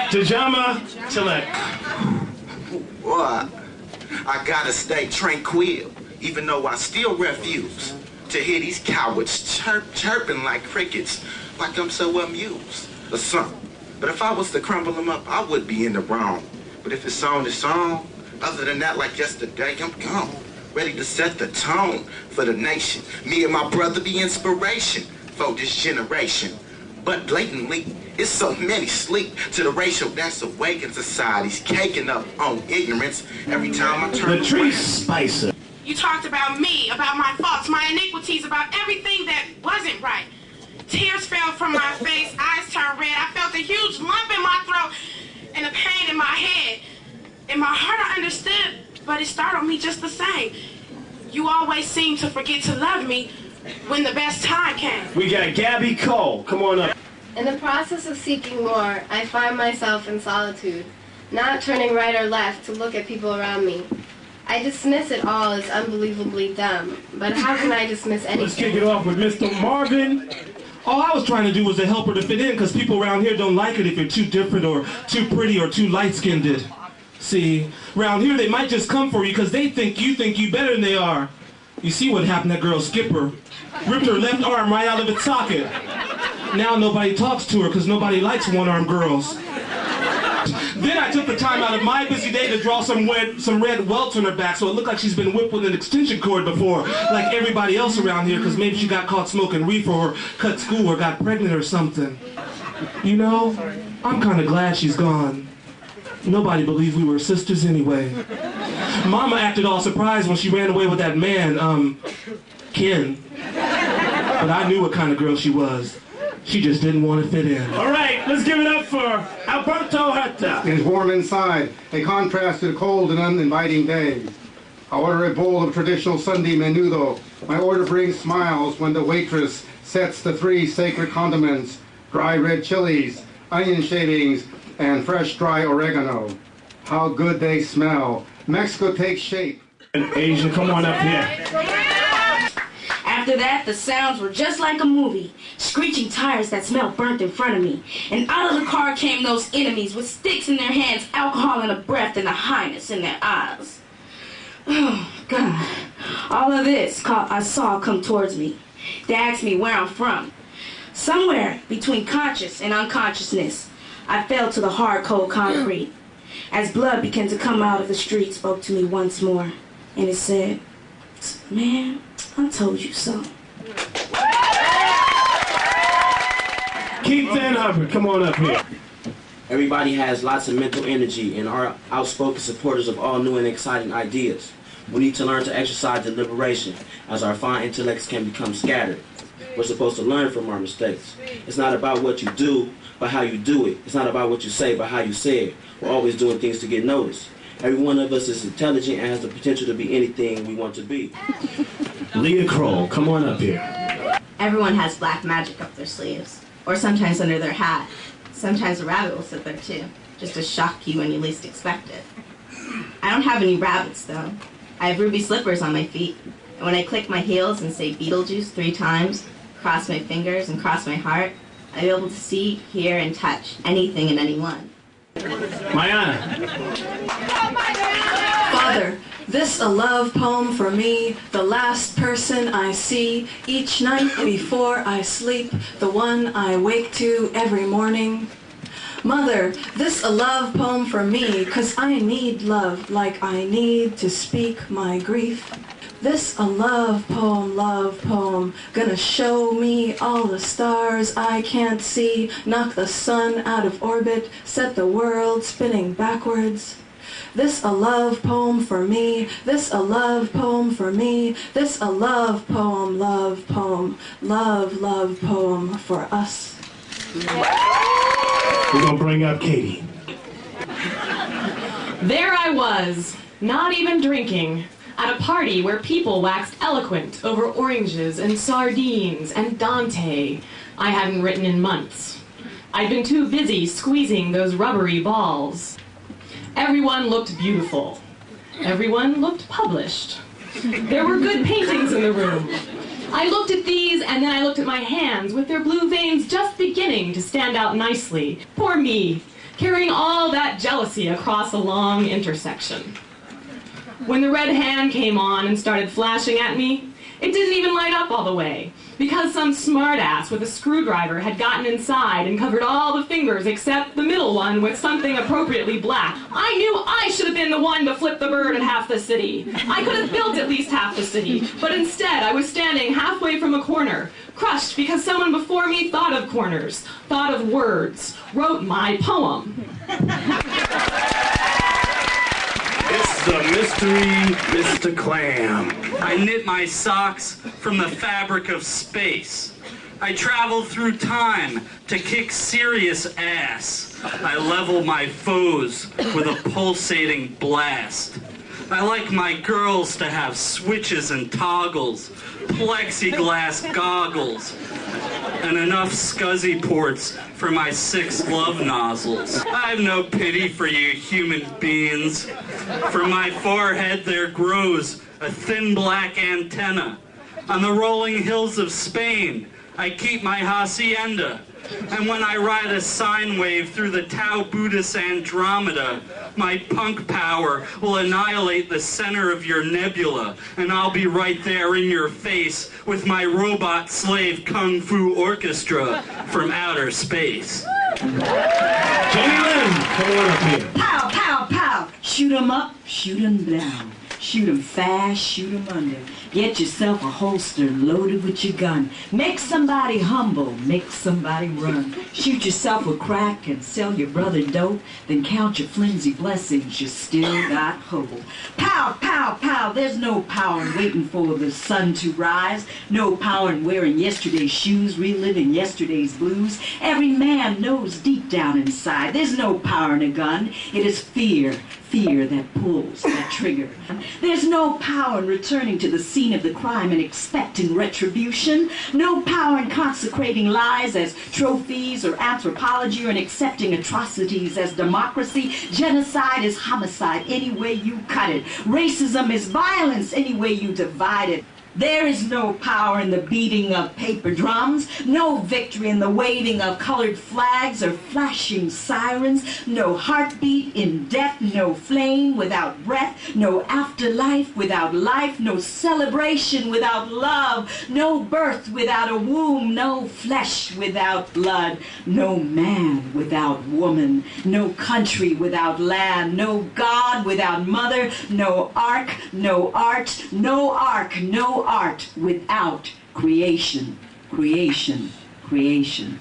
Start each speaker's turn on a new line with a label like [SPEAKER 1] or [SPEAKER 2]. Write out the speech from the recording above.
[SPEAKER 1] Tajama Chilek.
[SPEAKER 2] What? I gotta stay tranquil, even though I still refuse to hear these cowards chirping like crickets, like I'm so amused or something. But if I was to crumble them up, I would be in the wrong. But if it's on, it's on. Other than that, like yesterday, I'm gone. Ready to set the tone for the nation. Me and my brother be inspiration for this generation. But blatantly, it's so many sleep to the racial that's awake in society's caking up on ignorance every time I turn
[SPEAKER 1] Latrice Spicer.
[SPEAKER 3] You talked about me, about my faults, my iniquities, about everything that wasn't right. Tears fell from my face, eyes turned red. I felt a huge lump in my throat and a pain in my head. In my heart I understood, but it startled me just the same. You always seemed to forget to love me when the best time came.
[SPEAKER 1] We got Gabby Cole. Come on up.
[SPEAKER 4] In the process of seeking more, I find myself in solitude, not turning right or left to look at people around me. I dismiss it all as unbelievably dumb, but how can I dismiss anything?
[SPEAKER 1] Let's kick it off with Mr. Marvin. All I was trying to do was to help her to fit in, because people around here don't like it if you're too different or too pretty or too light-skinned. See, around here they might just come for you because they think you better than they are. You see what happened to that girl Skipper? Ripped her left arm right out of its socket. Now nobody talks to her because nobody likes one-armed girls. Then I took the time out of my busy day to draw some red welts on her back so it looked like she's been whipped with an extension cord before, like everybody else around here, because maybe she got caught smoking reefer or cut school or got pregnant or something. You know, I'm kind of glad she's gone. Nobody believed we were sisters anyway. Mama acted all surprised when she ran away with that man, Ken. But I knew what kind of girl she was. She just didn't want to fit in. All right, let's give it up for Alberto Herta.
[SPEAKER 5] It is warm inside, a contrast to the cold and uninviting day. I order a bowl of traditional Sunday menudo. My order brings smiles when the waitress sets the 3 sacred condiments, dry red chilies, onion shavings, and fresh dry oregano. How good they smell. Mexico takes shape.
[SPEAKER 1] Asian, come on up here.
[SPEAKER 6] After that, the sounds were just like a movie. Screeching tires that smelled burnt in front of me. And out of the car came those enemies with sticks in their hands, alcohol in their breath, and a highness in their eyes. Oh, God. All of this I saw come towards me. They asked me where I'm from. Somewhere between conscious and unconsciousness, I fell to the hard, cold concrete. As blood began to come out of the street, spoke to me once more. And it said, man, I told you so.
[SPEAKER 1] Keith Van Hubbard, come on up here.
[SPEAKER 7] Everybody has lots of mental energy and are outspoken supporters of all new and exciting ideas. We need to learn to exercise deliberation, as our fine intellects can become scattered. We're supposed to learn from our mistakes. It's not about what you do, but how you do it. It's not about what you say, but how you say it. We're always doing things to get noticed. Every one of us is intelligent and has the potential to be anything we want to be.
[SPEAKER 1] Leah Kroll, come on up here.
[SPEAKER 8] Everyone has black magic up their sleeves, or sometimes under their hat. Sometimes a rabbit will sit there too, just to shock you when you least expect it. I don't have any rabbits though. I have ruby slippers on my feet, and when I click my heels and say Beetlejuice 3 times, cross my fingers and cross my heart, I'll be able to see, hear, and touch anything and anyone.
[SPEAKER 1] Mayana.
[SPEAKER 9] Father, this a love poem for me, the last person I see each night before I sleep, the one I wake to every morning. Mother, this a love poem for me, 'cause I need love like I need to speak my grief. This a love poem, gonna show me all the stars I can't see, knock the sun out of orbit, set the world spinning backwards. This a love poem for me, this a love poem for me, this a love poem, love poem for us.
[SPEAKER 1] We're gonna bring up Katie.
[SPEAKER 10] There I was, not even drinking, at a party where people waxed eloquent over oranges and sardines and Dante I hadn't written in months. I'd been too busy squeezing those rubbery balls. Everyone looked beautiful. Everyone looked published. There were good paintings in the room. I looked at these and then I looked at my hands with their blue veins just beginning to stand out nicely. Poor me. carrying all that jealousy across a long intersection. When the red hand came on and started flashing at me, it didn't even light up all the way, because some smartass with a screwdriver had gotten inside and covered all the fingers except the middle one with something appropriately black. I knew I should have been the one to flip the bird at half the city. I could have built at least half the city, but instead I was standing halfway from a corner, crushed because someone before me thought of corners, thought of words, wrote my poem.
[SPEAKER 11] It's the mystery Mr. Clam. I knit my socks from the fabric of space. I travel through time to kick serious ass. I level my foes with a pulsating blast. I like my girls to have switches and toggles, plexiglass goggles, and enough scuzzy ports for my 6 love nozzles. I have no pity for you human beings. From my forehead there grows a thin black antenna. On the rolling hills of Spain, I keep my hacienda. And when I ride a sine wave through the Tau Buddhist Andromeda, my punk power will annihilate the center of your nebula, and I'll be right there in your face with my robot slave kung fu orchestra from outer space.
[SPEAKER 1] Jenny Lynn, come on up here.
[SPEAKER 12] Pow, pow, pow. Shoot 'em up, shoot 'em down. Shoot 'em fast, shoot 'em under. Get yourself a holster loaded with your gun. Make somebody humble, make somebody run. Shoot yourself a crack and sell your brother dope. Then count your flimsy blessings, you still got hope. Pow, pow, pow. There's no power in waiting for the sun to rise. No power in wearing yesterday's shoes, reliving yesterday's blues. Every man knows deep down inside there's no power in a gun. It is fear. Fear that pulls that trigger. There's no power in returning to the scene of the crime and expecting retribution. No power in consecrating lies as trophies or anthropology or in accepting atrocities as democracy. Genocide is homicide any way you cut it. Racism is violence any way you divide it. There is no power in the beating of paper drums, no victory in the waving of colored flags or flashing sirens, no heartbeat in death, no flame without breath, no afterlife without life, no celebration without love, no birth without a womb, no flesh without blood, no man without woman, no country without land, no God without mother, no ark, no art, no ark, no art without creation, creation, creation.